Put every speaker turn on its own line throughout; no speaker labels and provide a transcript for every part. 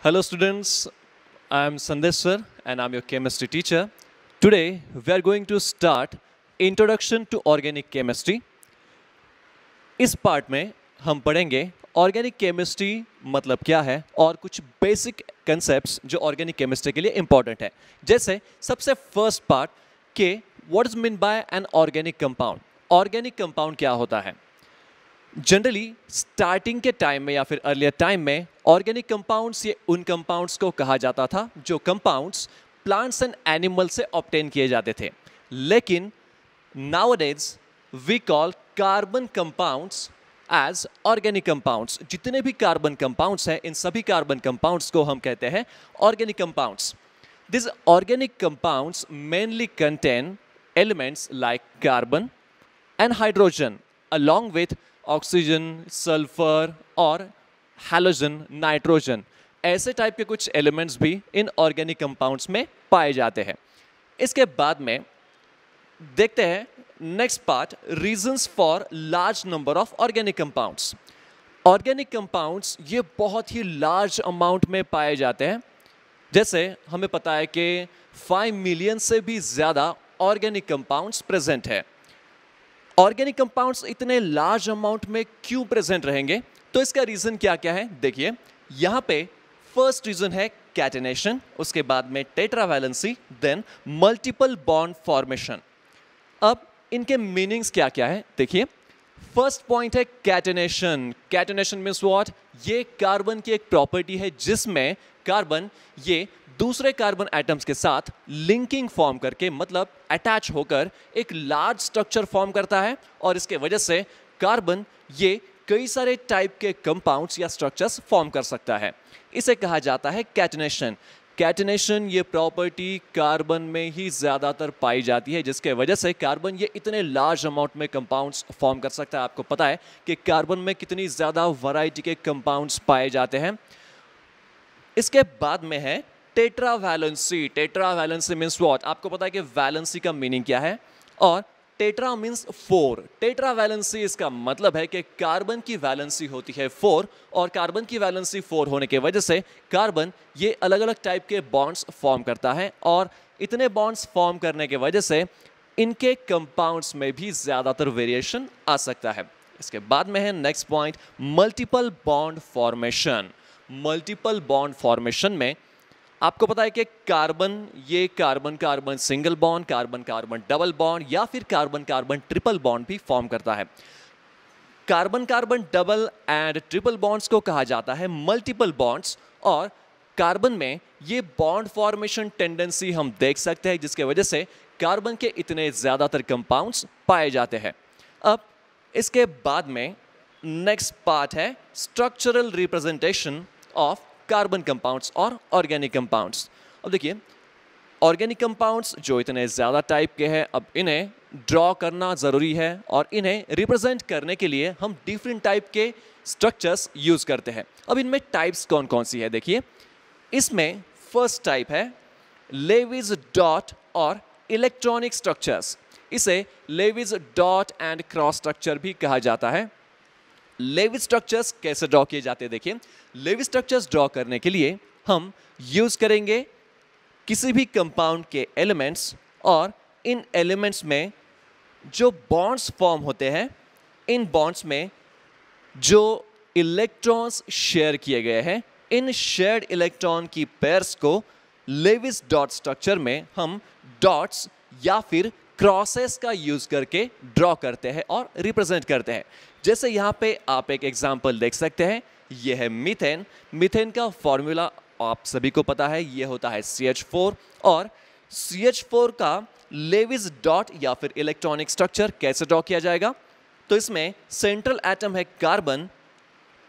Hello students, I am Sandesh sir and I am your chemistry teacher. Today we are going to start Introduction to Organic Chemistry. इस part में हम पढ़ेंगे organic chemistry मतलब क्या है और कुछ बेसिक कंसेप्ट्स जो ऑर्गेनिक केमिस्ट्री के लिए इंपॉर्टेंट है। जैसे सबसे फर्स्ट पार्ट के what is mean by an organic compound. Organic compound क्या होता है? जनरली स्टार्टिंग के टाइम में या फिर अर्लियर टाइम में ऑर्गेनिक कंपाउंड्स ये उन कंपाउंड्स को कहा जाता था जो कंपाउंड्स प्लांट्स एंड एनिमल से ऑब्टेन किए जाते थे। लेकिन nowadays we call carbon compounds as organic compounds. जितने भी कार्बन कंपाउंड्स हैं इन सभी कार्बन कंपाउंड्स को हम कहते हैं organic compounds. This organic compounds mainly contain elements like carbon and hydrogen along with oxygen, sulphur और हैलोजन, नाइट्रोजन। ऐसे टाइप के कुछ एलिमेंट्स भी इन ऑर्गेनिक कंपाउंड्स में पाए जाते हैं। इसके बाद में देखते हैं next part, reasons for large number of organic compounds. Organic compounds ये बहुत ही लार्ज अमाउंट में पाए जाते हैं। जैसे हमें पता है कि 5 मिलियन से भी ज़्यादा ऑर्गेनिक कंपाउंड्स प्रेजेंट है। ऑर्गेनिक कंपाउंड्स इतने लार्ज अमाउंट में क्यों प्रेजेंट रहेंगे? तो इसका रीजन क्या क्या है देखिए। यहां पे फर्स्ट रीजन है कैटेनेशन, उसके बाद में tetravalency, then multiple bond formation. अब इनके मीनिंग्स क्या क्या है देखिए। फर्स्ट पॉइंट है कैटेनेशन। Catenation means what? ये कार्बन की एक प्रॉपर्टी है जिसमें कार्बन ये दूसरे कार्बन एटम्स के साथ लिंकिंग फॉर्म करके मतलब अटैच होकर एक लार्ज स्ट्रक्चर फॉर्म करता है और इसके वजह से कार्बन ये कई सारे टाइप के कंपाउंड्स या स्ट्रक्चर्स फॉर्म कर सकता है। इसे कहा जाता है कैटेनेशन। कैटेनेशन ये प्रॉपर्टी कार्बन में ही ज़्यादातर पाई जाती है जिसके वजह से कार्बन ये इतने लार्ज अमाउंट में कंपाउंड्स फॉर्म कर सकता है। आपको पता है कि कार्बन में कितनी ज़्यादा वैरायटी के कंपाउंड्स पाए जाते हैं। इसके बाद में है टेट्रावैलेंसी। Tetravalency means what? आपको पता है कि वैलेंसी का मीनिंग क्या है और टेट्रा मीन्स 4। टेट्रावैलेंसी इसका मतलब है कि कार्बन की वैलेंसी होती है 4 और कार्बन की वैलेंसी 4 होने की वजह से कार्बन ये अलग अलग टाइप के बॉन्ड्स फॉर्म करता है और इतने बॉन्ड्स फॉर्म करने की वजह से इनके कंपाउंड्स में भी ज़्यादातर वेरिएशन आ सकता है। इसके बाद में है next point, multiple bond formation. Multiple bond formation में आपको पता है कि कार्बन ये carbon carbon single bond, carbon carbon double bond या फिर कार्बन कार्बन ट्रिपल बॉन्ड भी फॉर्म करता है। Carbon carbon double and triple bonds को कहा जाता है मल्टीपल बॉन्ड्स और कार्बन में ये बॉन्ड फॉर्मेशन टेंडेंसी हम देख सकते हैं जिसके वजह से कार्बन के इतने ज़्यादातर कंपाउंड्स पाए जाते हैं। अब इसके बाद में नेक्स्ट पार्ट है structural representation of carbon compounds और ऑर्गेनिक कंपाउंड्स। अब देखिए ऑर्गेनिक कंपाउंड्स जो इतने ज़्यादा टाइप के हैं, अब इन्हें ड्रॉ करना ज़रूरी है और इन्हें रिप्रेजेंट करने के लिए हम डिफरेंट टाइप के स्ट्रक्चर्स यूज़ करते हैं। अब इनमें टाइप्स कौन कौन सी है देखिए। इसमें फर्स्ट टाइप है लेविस डॉट और इलेक्ट्रॉनिक स्ट्रक्चर्स। इसे Lewis dot and cross structure भी कहा जाता है। लेविस स्ट्रक्चर्स कैसे ड्रॉ किए जाते हैं देखिए। लेविस स्ट्रक्चर्स ड्रॉ करने के लिए हम यूज करेंगे किसी भी कंपाउंड के एलिमेंट्स और इन एलिमेंट्स में जो बॉन्ड्स फॉर्म होते हैं, इन बॉन्ड्स में जो इलेक्ट्रॉन्स शेयर किए गए हैं, इन शेयर्ड इलेक्ट्रॉन की पेयर्स को लेविस डॉट स्ट्रक्चर में हम डॉट्स या फिर क्रॉसेस का यूज करके ड्रॉ करते हैं और रिप्रेजेंट करते हैं। जैसे यहाँ पे आप एक एग्जाम्पल देख सकते हैं, ये है मीथेन। मीथेन का फॉर्मूला आप सभी को पता है, ये होता है CH4 और CH4 का लेविस डॉट या फिर इलेक्ट्रॉनिक स्ट्रक्चर कैसे ड्रॉ किया जाएगा? तो इसमें सेंट्रल एटम है कार्बन।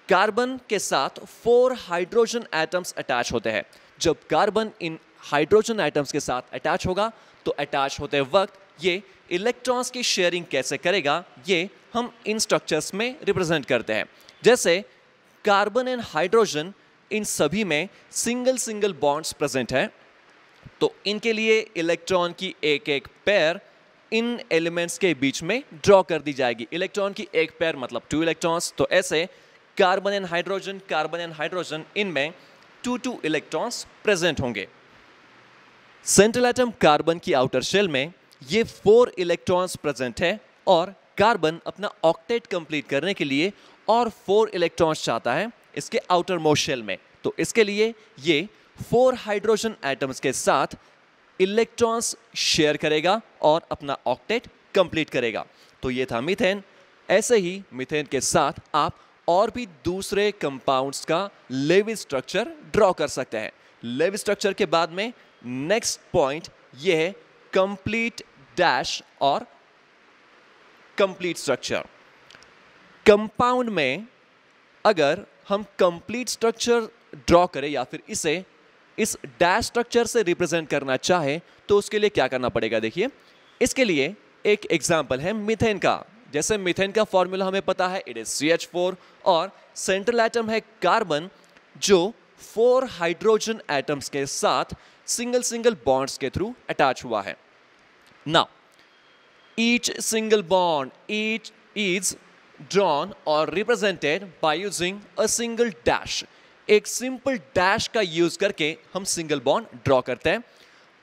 कार्बन के साथ 4 हाइड्रोजन एटम्स अटैच होते हैं। जब कार्बन इन हाइड्रोजन एटम्स के साथ अटैच होगा तो अटैच होते वक्त ये इलेक्ट्रॉन्स की शेयरिंग कैसे करेगा ये हम इन स्ट्रक्चर्स में रिप्रेजेंट करते हैं। जैसे कार्बन एंड हाइड्रोजन इन सभी में सिंगल सिंगल बॉन्ड्स प्रेजेंट है तो इनके लिए इलेक्ट्रॉन की एक एक पेयर इन एलिमेंट्स के बीच में ड्रॉ कर दी जाएगी। इलेक्ट्रॉन की एक पेयर मतलब 2 इलेक्ट्रॉन्स। तो ऐसे कार्बन एंड हाइड्रोजन इनमें 2 इलेक्ट्रॉन्स प्रेजेंट होंगे। सेंट्रल एटम कार्बन की आउटर शेल में ये 4 इलेक्ट्रॉन्स प्रेजेंट है और कार्बन अपना ऑक्टेट कंप्लीट करने के लिए और 4 इलेक्ट्रॉन्स चाहता है इसके आउटर मोस्ट शेल में। तो इसके लिए ये 4 हाइड्रोजन एटम्स के साथ इलेक्ट्रॉन्स शेयर करेगा और अपना ऑक्टेट कंप्लीट करेगा। तो ये था मीथेन। ऐसे ही मीथेन के साथ आप और भी दूसरे कंपाउंड्स का लेविज स्ट्रक्चर ड्रॉ कर सकते हैं। लेविज स्ट्रक्चर के बाद में नेक्स्ट पॉइंट ये है कंप्लीट डैश और कंप्लीट स्ट्रक्चर। कंपाउंड में अगर हम कंप्लीट स्ट्रक्चर ड्रॉ करें या फिर इसे इस डैश स्ट्रक्चर से रिप्रेजेंट करना चाहे तो उसके लिए क्या करना पड़ेगा, देखिए। इसके लिए एक एग्जांपल है मीथेन का। जैसे मीथेन का फॉर्मूला हमें पता है, इट इज CH4 और सेंट्रल एटम है कार्बन जो 4 हाइड्रोजन एटम्स के साथ सिंगल बॉन्ड्स के थ्रू अटैच हुआ है। Now each single bond is drawn और represented by using a single dash. एक सिंपल डैश का यूज करके हम सिंगल बॉन्ड ड्रॉ करते हैं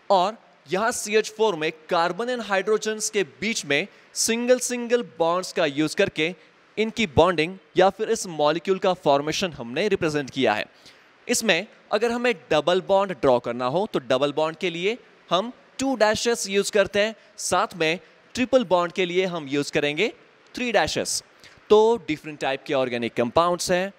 और यहां CH4 में कार्बन एंड हाइड्रोजन्स के बीच में सिंगल बॉन्ड्स का यूज करके इनकी बॉन्डिंग या फिर इस मॉलिक्यूल का फॉर्मेशन हमने रिप्रेजेंट किया है। इसमें अगर हमें डबल बॉन्ड ड्रॉ करना हो तो डबल बॉन्ड के लिए हम 2 डैशेस यूज करते हैं, साथ में ट्रिपल बॉन्ड के लिए हम यूज करेंगे 3 डैशेस। तो डिफरेंट टाइप के ऑर्गेनिक कंपाउंड्स हैं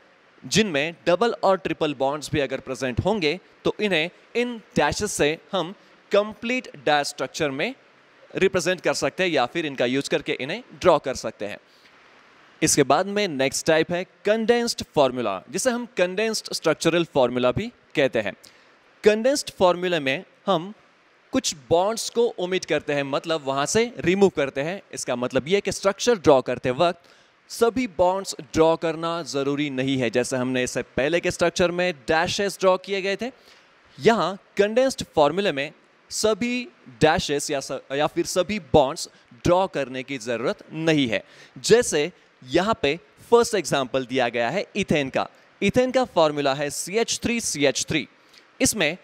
जिनमें डबल और ट्रिपल बॉन्ड्स भी अगर प्रेजेंट होंगे तो इन्हें इन डैशेस से हम कंप्लीट डैश स्ट्रक्चर में रिप्रेजेंट कर सकते हैं या फिर इनका यूज करके इन्हें ड्रॉ कर सकते हैं। इसके बाद में नेक्स्ट टाइप है कंडेंस्ड फॉर्मूला, जिसे हम कंडेंस्ड स्ट्रक्चरल फॉर्मूला भी कहते हैं। कंडेंस्ड फॉर्मूला में हम कुछ बॉन्ड्स को ओमिट करते हैं, मतलब वहां से रिमूव करते हैं। इसका मतलब यह कि स्ट्रक्चर ड्रॉ करते वक्त सभी बॉन्ड्स ड्रॉ करना जरूरी नहीं है। जैसे हमने इससे पहले के स्ट्रक्चर में डैशेस ड्रॉ किए गए थे, यहां कंडेंस्ड फॉर्मूले में सभी डैशेस या फिर सभी बॉन्ड्स ड्रॉ करने की जरूरत नहीं है। जैसे यहां पे फर्स्ट एग्जांपल दिया गया है इथेन का। इथेन का फॉर्मूला है CH3CH3। इसमें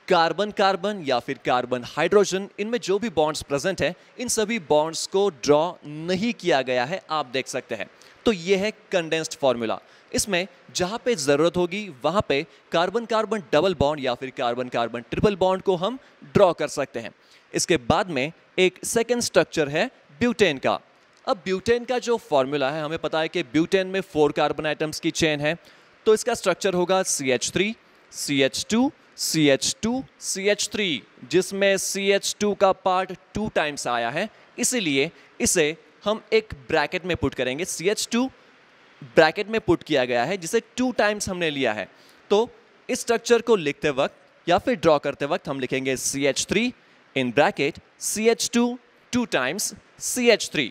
कार्बन कार्बन या फिर कार्बन हाइड्रोजन, इनमें जो भी बॉन्ड्स प्रेजेंट है इन सभी बॉन्ड्स को ड्रॉ नहीं किया गया है, आप देख सकते हैं। तो यह है कंडेंस्ड फॉर्मूला। इसमें जहां पे जरूरत होगी वहां पे कार्बन कार्बन डबल बॉन्ड या फिर कार्बन कार्बन ट्रिपल बॉन्ड को हम ड्रॉ कर सकते हैं। इसके बाद में एक सेकेंड स्ट्रक्चर है ब्यूटेन का। अब ब्यूटेन का जो फॉर्मूला है, हमें पता है कि ब्यूटेन में 4 कार्बन आइटम्स की चेन है, तो इसका स्ट्रक्चर होगा CH3 CH2 CH2 CH3, जिसमें CH2 का पार्ट 2 टाइम्स आया है, इसीलिए इसे हम एक ब्रैकेट में पुट करेंगे। CH2 ब्रैकेट में पुट किया गया है जिसे 2 टाइम्स हमने लिया है। तो इस स्ट्रक्चर को लिखते वक्त या फिर ड्रॉ करते वक्त हम लिखेंगे CH3 in bracket CH2 2 times CH3।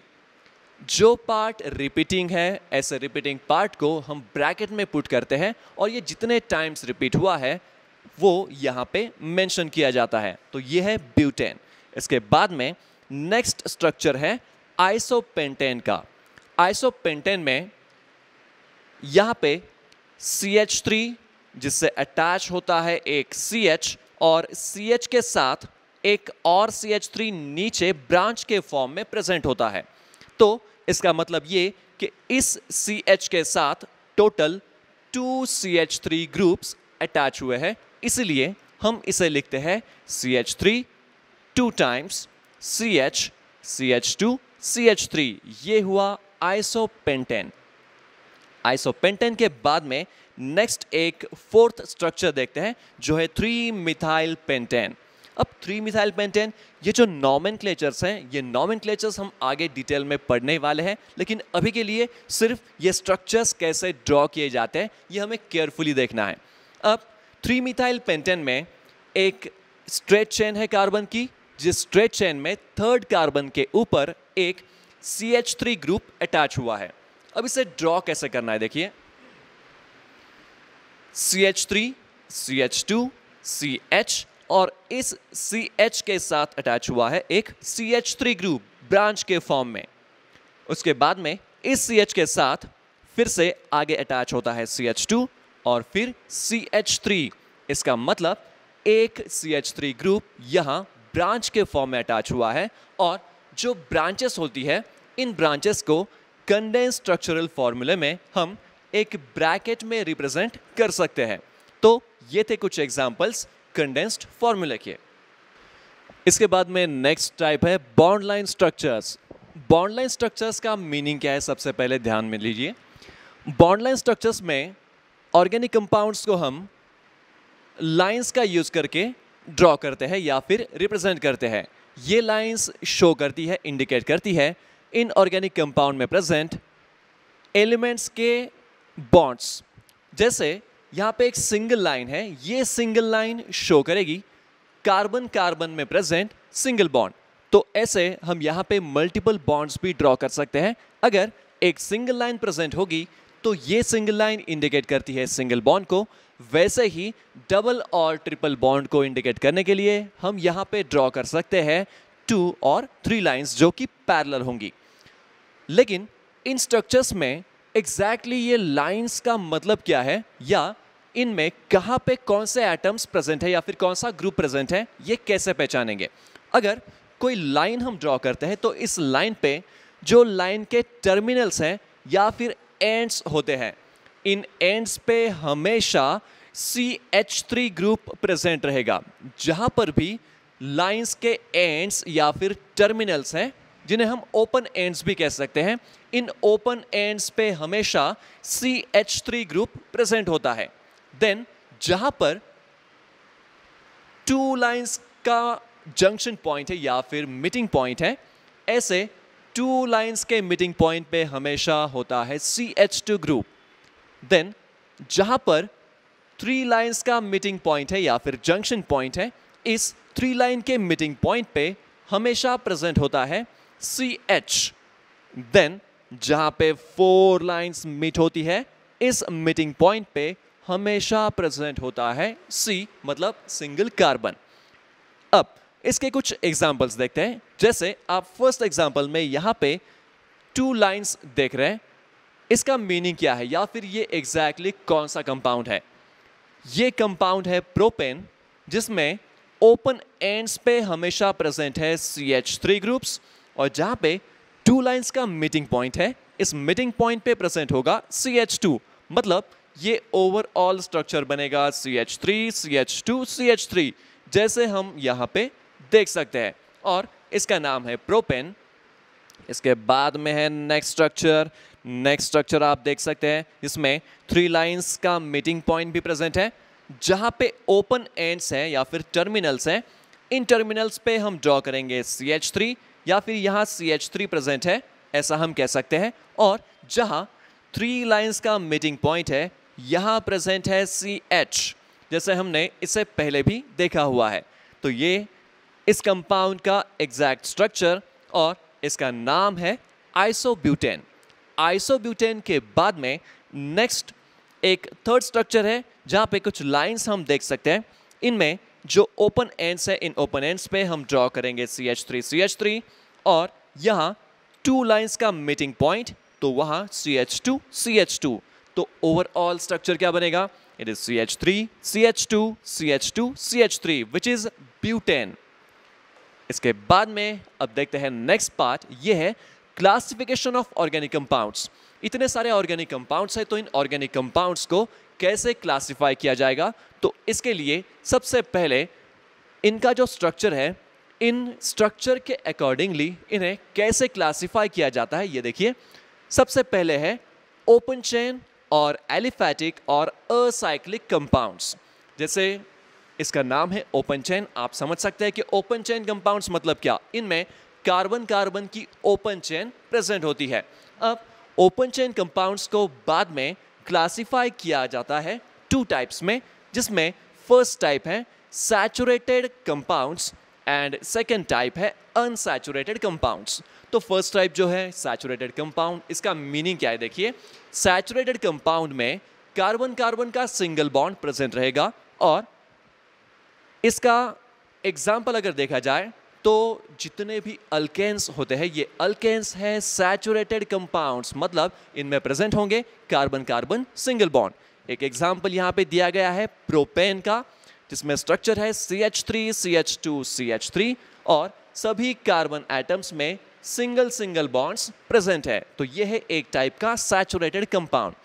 जो पार्ट रिपीटिंग है, ऐसे रिपीटिंग पार्ट को हम ब्रैकेट में पुट करते हैं और ये जितने टाइम्स रिपीट हुआ है वो यहाँ पे मेंशन किया जाता है। तो ये है ब्यूटेन। इसके बाद में नेक्स्ट स्ट्रक्चर है आइसोपेंटेन का। आइसोपेंटेन में यहाँ पे CH3 जिससे अटैच होता है एक CH और CH के साथ एक और CH3 नीचे ब्रांच के फॉर्म में प्रेजेंट होता है। तो इसका मतलब ये कि इस CH के साथ टोटल 2 CH3 ग्रुप्स अटैच हुए हैं, इसलिए हम इसे लिखते हैं CH3 2 times CH CH2 CH3। ये हुआ आइसोपेंटेन। आइसोपेंटेन के बाद में नेक्स्ट एक फोर्थ स्ट्रक्चर देखते हैं जो है 3 मिथाइल पेंटेन। अब 3 मिथाइल पेंटेन, ये जो नॉमेनक्लेचर्स हैं, ये नॉमेनक्लेचर्स हम आगे डिटेल में पढ़ने वाले हैं, लेकिन अभी के लिए सिर्फ ये स्ट्रक्चर्स कैसे ड्रॉ किए जाते हैं ये हमें केयरफुली देखना है। अब 3 मिथाइल पेंटेन में एक स्ट्रेट चेन है कार्बन की, जिस स्ट्रेट चेन में 3rd कार्बन के ऊपर एक CH3 ग्रुप अटैच हुआ है। अब इसे ड्रॉ कैसे करना है, देखिए। CH3 CH2 CH और इस CH के साथ अटैच हुआ है एक CH3 ग्रुप ब्रांच के फॉर्म में। उसके बाद में इस CH के साथ फिर से आगे अटैच होता है CH2 और फिर CH3। इसका मतलब एक CH3 ग्रुप यहाँ ब्रांच के फॉर्म में अटैच हुआ है और जो ब्रांचेस होती है इन ब्रांचेस को कंडेंस स्ट्रक्चरल फॉर्मूले में हम एक ब्रैकेट में रिप्रेजेंट कर सकते हैं। तो ये थे कुछ एग्जांपल्स कंडेंस्ड फॉर्मूले के। इसके बाद में नेक्स्ट टाइप है bond line structures. Bond line structures का मीनिंग क्या है, सबसे पहले ध्यान में लीजिए। बॉन्ड लाइन स्ट्रक्चर्स में ऑर्गेनिक कंपाउंड्स को हम लाइंस का यूज करके ड्रॉ करते हैं या फिर रिप्रेजेंट करते हैं। ये लाइंस शो करती है, इंडिकेट करती है इन ऑर्गेनिक कंपाउंड में प्रेजेंट एलिमेंट्स के बॉन्ड्स। जैसे यहाँ पे एक सिंगल लाइन है, ये सिंगल लाइन शो करेगी कार्बन कार्बन में प्रेजेंट सिंगल बॉन्ड। तो ऐसे हम यहाँ पे मल्टीपल बॉन्ड्स भी ड्रॉ कर सकते हैं। अगर एक सिंगल लाइन प्रेजेंट होगी तो ये सिंगल लाइन इंडिकेट करती है सिंगल बॉन्ड को। वैसे ही डबल और ट्रिपल बॉन्ड को इंडिकेट करने के लिए हम यहाँ पे ड्रॉ कर सकते हैं 2 और 3 लाइंस जो कि पैरेलल होंगी। लेकिन इन स्ट्रक्चर्स में एग्जैक्टली ये लाइंस का मतलब क्या है या इनमें कहाँ पे कौन से एटम्स प्रेजेंट है या फिर कौन सा ग्रुप प्रेजेंट है, ये कैसे पहचानेंगे। अगर कोई लाइन हम ड्रॉ करते हैं तो इस लाइन पे जो लाइन के टर्मिनल्स हैं या फिर एंड्स होते हैं, इन एंड्स पे हमेशा CH3 ग्रुप प्रेजेंट रहेगा। जहां पर भी लाइंस के एंड्स या फिर टर्मिनल्स हैं, जिन्हें हम ओपन एंड्स भी कह सकते हैं, इन ओपन एंड्स पे हमेशा CH3 ग्रुप प्रेजेंट होता है। देन जहां पर 2 लाइंस का जंक्शन पॉइंट है या फिर मीटिंग पॉइंट है, ऐसे 2 लाइंस के मीटिंग पॉइंट पे हमेशा होता है CH2 ग्रुप। देन जहां पर 3 लाइंस का मीटिंग पॉइंट है या फिर जंक्शन पॉइंट है, इस 3 लाइन के मीटिंग पॉइंट पे हमेशा प्रेजेंट होता है CH। देन जहां पे 4 लाइंस मीट होती है, इस मीटिंग पॉइंट पे हमेशा प्रेजेंट होता है C, मतलब सिंगल कार्बन। अब इसके कुछ एग्जांपल्स देखते हैं। जैसे आप फर्स्ट एग्जांपल में यहां पे 2 लाइंस देख रहे हैं, इसका मीनिंग क्या है या फिर ये एग्जैक्टली कौन सा कंपाउंड है। ये कंपाउंड है प्रोपेन, जिसमें ओपन एंड्स पे हमेशा प्रेजेंट है CH3 ग्रुप्स और जहां पे 2 लाइंस का मीटिंग पॉइंट है, इस मीटिंग पॉइंट पे प्रेजेंट होगा CH2। मतलब ये ओवरऑल स्ट्रक्चर बनेगा CH3 CH2 CH3, जैसे हम यहां पे देख सकते हैं, और इसका नाम है प्रोपेन। इसके बाद में है नेक्स्ट स्ट्रक्चर आप देख सकते हैं, इसमें 3 लाइंस का मीटिंग पॉइंट भी प्रेजेंट है, जहां पे ओपन एंड्स हैं या फिर टर्मिनल्स हैं। इन टर्मिनल्स पे हम ड्रॉ करेंगे CH3 या फिर यहां CH3 प्रेजेंट है, ऐसा हम कह सकते हैं। और जहां 3 लाइंस का मीटिंग पॉइंट है, यहां प्रेजेंट है CH, जैसे हमने इससे पहले भी देखा हुआ है। तो ये इस कंपाउंड का एग्जैक्ट स्ट्रक्चर और इसका नाम है आइसोब्यूटेन। आइसोब्यूटेन के बाद में नेक्स्ट एक थर्ड स्ट्रक्चर है, जहां पे कुछ लाइंस हम देख सकते हैं। इनमें जो ओपन एंड्स है, इन ओपन एंड्स पे हम ड्रॉ करेंगे CH3 और यहां 2 लाइंस का मीटिंग पॉइंट, तो वहां CH2 तो ओवरऑल स्ट्रक्चर क्या बनेगा? It is CH3 which is butane. इसके बाद में अब देखते हैं नेक्स्ट पार्ट, ये है क्लासिफिकेशन ऑफ ऑर्गेनिक कंपाउंड्स। इतने सारे ऑर्गेनिक कंपाउंड्स हैं, तो इन ऑर्गेनिक कंपाउंड्स को कैसे क्लासिफाई किया जाएगा? तो इसके लिए सबसे पहले इनका जो स्ट्रक्चर है, इन स्ट्रक्चर के अकॉर्डिंगली इन्हें कैसे क्लासिफाई किया जाता है, ये देखिए। सबसे पहले है ओपन चेन और एलिफैटिक और असाइक्लिक कंपाउंड्स। जैसे इसका नाम है ओपन चेन, आप समझ सकते हैं कि ओपन चेन कंपाउंड्स मतलब क्या। इनमें कार्बन कार्बन की ओपन चेन प्रेजेंट होती है। अब ओपन चेन कंपाउंड्स को बाद में क्लासिफाई किया जाता है 2 टाइप्स में, जिसमें फर्स्ट टाइप है saturated compounds and second type है अनसैचुरेटेड कंपाउंड्स। तो फर्स्ट टाइप जो है सैचुरेटेड कंपाउंड, इसका मीनिंग क्या है देखिए। सैचुरेटेड कंपाउंड में कार्बन कार्बन का सिंगल बॉन्ड प्रेजेंट रहेगा, और इसका एग्जाम्पल अगर देखा जाए तो जितने भी अल्केन्स होते हैं, ये अल्केन्स हैं सैचुरेटेड कंपाउंड्स, मतलब इनमें प्रेजेंट होंगे कार्बन कार्बन सिंगल बॉन्ड। एक एग्जाम्पल यहाँ पे दिया गया है प्रोपेन का, जिसमें स्ट्रक्चर है CH3 CH2 CH3 और सभी कार्बन एटम्स में सिंगल सिंगल बॉन्ड्स प्रेजेंट है। तो यह है एक टाइप का सैचुरेटेड कंपाउंड।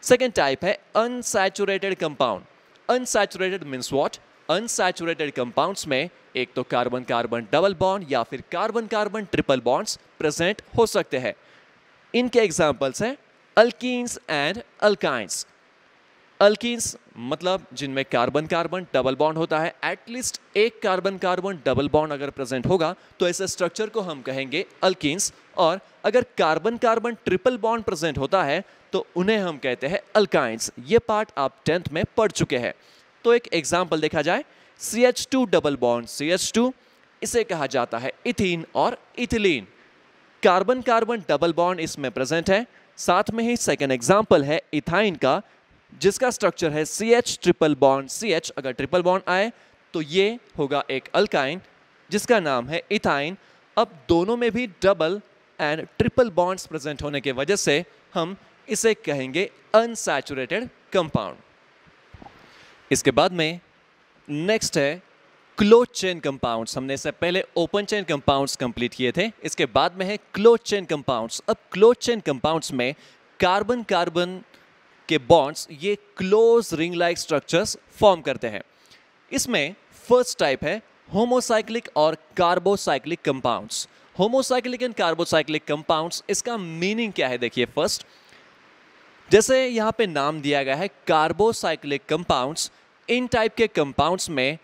सेकेंड टाइप है unsaturated compound. Unsaturated means what? Unsaturated compounds में एक तो कार्बन कार्बन डबल बॉन्ड या फिर carbon carbon triple bonds present हो सकते हैं। इनके एग्जांपल्स हैं अल्कीन्स एंड अल्काइंस। अल्कीन्स मतलब जिनमें कार्बन कार्बन डबल बॉन्ड होता है, एटलीस्ट एक कार्बन कार्बन डबल बॉन्ड अगर प्रेजेंट होगा तो ऐसे स्ट्रक्चर को हम कहेंगे अल्कीन्स, और अगर carbon carbon triple bond present होता है तो उन्हें हम कहते हैं अल्काइंस। ये पार्ट आप 10th में पढ़ चुके हैं। तो एक एग्जाम्पल देखा जाए, CH2 डबल बॉन्ड CH2, इसे कहा जाता है इथीन और ethylene. Carbon carbon double bond इसमें प्रेजेंट है। साथ में ही सेकेंड एग्जाम्पल है इथाइन का, जिसका स्ट्रक्चर है CH ट्रिपल बॉन्ड CH। अगर ट्रिपल बॉन्ड आए तो ये होगा एक अल्काइन जिसका नाम है इथाइन। अब दोनों में भी double and triple bonds present होने की वजह से हम इसे कहेंगे अनसैचुरेटेड कंपाउंड। इसके बाद में नेक्स्ट है क्लोज चेन कंपाउंड्स। हमने इससे पहले ओपन चेन कंपाउंड्स कंप्लीट किए थे। इसके बाद में है क्लोज चेन कंपाउंड्स। अब क्लोज चेन कंपाउंड्स में कार्बन कार्बन के बॉन्ड्स ये close ring like structures form करते हैं। इसमें फर्स्ट टाइप है होमोसाइक्लिक और carbocyclic compounds. Homocyclic and carbocyclic compounds, इसका मीनिंग क्या है देखिए। फर्स्ट, जैसे यहाँ पे नाम दिया गया है कार्बोसाइक्लिक कंपाउंड्स, इन टाइप के कंपाउंड्स में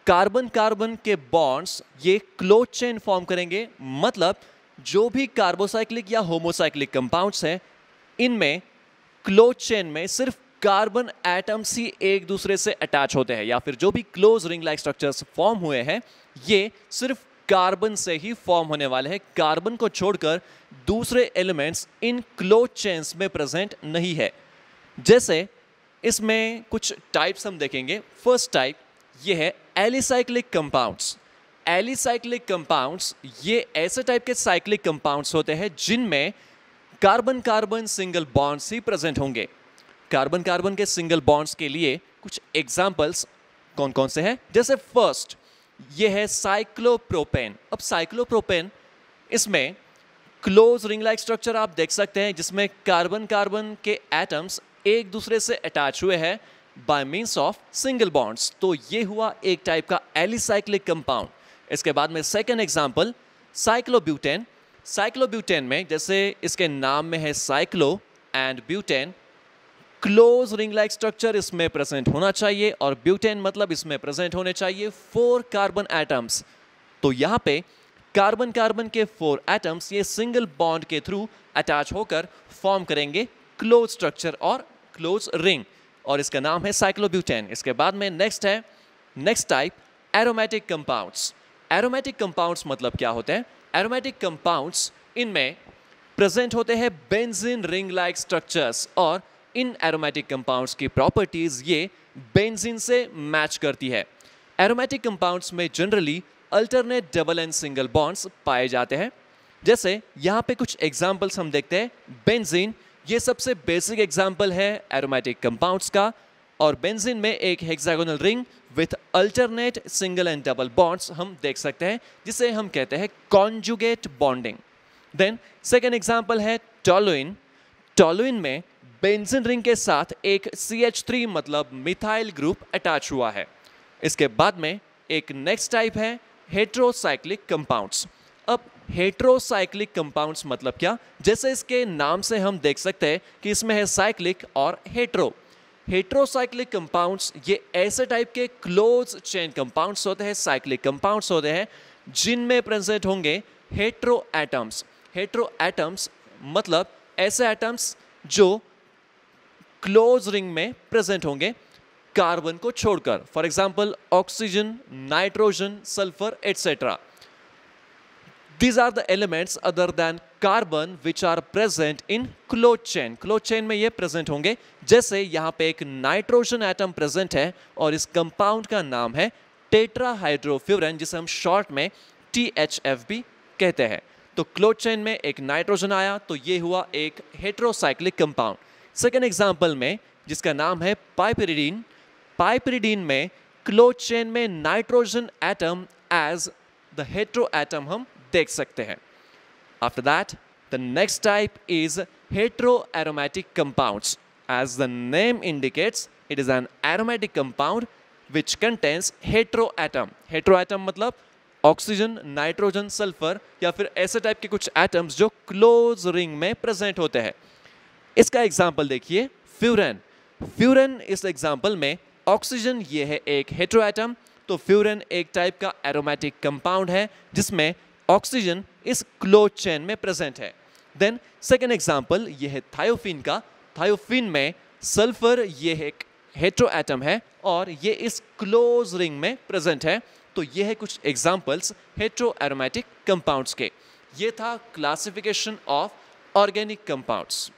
कार्बन कार्बन के बॉन्ड्स ये क्लोज चेन फॉर्म करेंगे। मतलब जो भी कार्बोसाइक्लिक या होमोसाइक्लिक कंपाउंड्स हैं, इनमें क्लोज चेन में सिर्फ कार्बन एटम्स ही एक दूसरे से अटैच होते हैं, या फिर जो भी close ring like structures form हुए हैं ये सिर्फ कार्बन से ही फॉर्म होने वाले हैं। कार्बन को छोड़कर दूसरे एलिमेंट्स इन क्लोज चेन्स में प्रेजेंट नहीं है। जैसे इसमें कुछ टाइप्स हम देखेंगे। फर्स्ट टाइप ये है एलिसाइक्लिक कंपाउंड्स। एलिसाइक्लिक कंपाउंड्स ये ऐसे टाइप के साइक्लिक कंपाउंड्स होते हैं जिनमें कार्बन कार्बन सिंगल बॉन्ड्स ही प्रेजेंट होंगे। कार्बन कार्बन के सिंगल बॉन्ड्स के लिए कुछ एग्जांपल्स कौन कौन से हैं? जैसे फर्स्ट ये है साइक्लोप्रोपेन। अब साइक्लोप्रोपेन, इसमें क्लोज रिंग लाइक स्ट्रक्चर आप देख सकते हैं जिसमें कार्बन कार्बन के एटम्स एक दूसरे से अटैच हुए हैं by means of single bonds. तो ये हुआ एक टाइप का एलिसाइक्लिक कंपाउंड। इसके बाद में सेकेंड एग्जाम्पल साइक्लोब्यूटेन। साइक्लोब्यूटेन में जैसे इसके नाम में है cyclo and butane, close ring like structure इसमें प्रेजेंट होना चाहिए, और ब्यूटेन मतलब इसमें प्रेजेंट होने चाहिए 4 कार्बन एटम्स। तो यहाँ पे कार्बन कार्बन के 4 एटम्स ये सिंगल बॉन्ड के थ्रू अटैच होकर फॉर्म करेंगे क्लोज स्ट्रक्चर और क्लोज रिंग, और इसका नाम है साइक्लोब्यूटेन। इसके बाद में next type aromatic compounds. Aromatic compounds मतलब क्या होते हैं? एरोमेटिक कंपाउंड्स, इनमें प्रेजेंट होते हैं बेंजीन रिंग लाइक स्ट्रक्चर्स, और इन एरोमेटिक कंपाउंड्स की प्रॉपर्टीज ये बेंजीन से मैच करती है। एरोमेटिक कंपाउंड्स में generally alternate double and single bonds पाए जाते हैं। जैसे यहाँ पे कुछ एग्जांपल्स हम देखते हैं। बेंजीन ये सबसे बेसिक एग्जांपल है एरोमेटिक कंपाउंड्स का, और बेंजीन में एक hexagonal ring with alternate single and double bonds हम देख सकते हैं, जिसे हम कहते हैं conjugate bonding. Then second example है टोलुइन। टोलुइन में बेंजीन रिंग के साथ एक CH3 मतलब मिथाइल ग्रुप अटैच हुआ है। इसके बाद में एक नेक्स्ट टाइप है हेट्रोसाइक्लिक कंपाउंड्स। अब हेट्रोसाइक्लिक कंपाउंड्स मतलब क्या? जैसे इसके नाम से हम देख सकते हैं कि इसमें है साइक्लिक और हेट्रो। हेट्रोसाइक्लिक कंपाउंड्स ये ऐसे टाइप के क्लोज चेन कंपाउंड्स होते हैं, साइक्लिक कंपाउंड्स होते हैं, जिनमें प्रेजेंट होंगे हेट्रो एटम्स। हेट्रो एटम्स मतलब ऐसे एटम्स जो क्लोज रिंग में प्रेजेंट होंगे कार्बन को छोड़कर। For example oxygen, nitrogen, sulphur etcetera. These are the elements other than carbon which are present in closed chain. Closed chain में ये present होंगे। जैसे यहाँ पे एक नाइट्रोजन एटम प्रेजेंट है और इस कंपाउंड का नाम है टेट्राहाइड्रोफ्यूरन, जिसे हम शॉर्ट में THF भी कहते हैं। तो क्लोज चेन में एक नाइट्रोजन आया तो ये हुआ एक हेट्रोसाइक्लिक कंपाउंड। सेकेंड एग्जाम्पल में जिसका नाम है पाइपरिडीन। पाइपरिडीन में क्लोज चेन में nitrogen atom as the heteroatom हम देख सकते हैं। After that the next type is heteroaromatic compounds. As the name indicates, it is an aromatic compound which contains heteroatom। heteroatom मतलब oxygen, nitrogen, sulphur या फिर ऐसे type के कुछ एटम्स जो क्लोज रिंग में प्रेजेंट होते हैं। इसका एग्जांपल देखिए, फ्यूरेन। फ्यूरेन इस एग्जांपल में ऑक्सीजन ये है एक हेटेरोएटम, तो फ्यूरेन एक टाइप का एरोमेटिक कंपाउंड है जिसमें ऑक्सीजन इस क्लोज चेन में प्रेजेंट है। देन सेकेंड एग्जांपल ये है थायोफिन का। थायोफिन में सल्फर ये एक हेटेरोएटम है और ये इस क्लोज रिंग में प्रेजेंट है। तो ये है कुछ एग्जांपल्स हेटेरो एरोमेटिक कंपाउंड्स के। ये था क्लासिफिकेशन ऑफ ऑर्गेनिक कंपाउंड्स।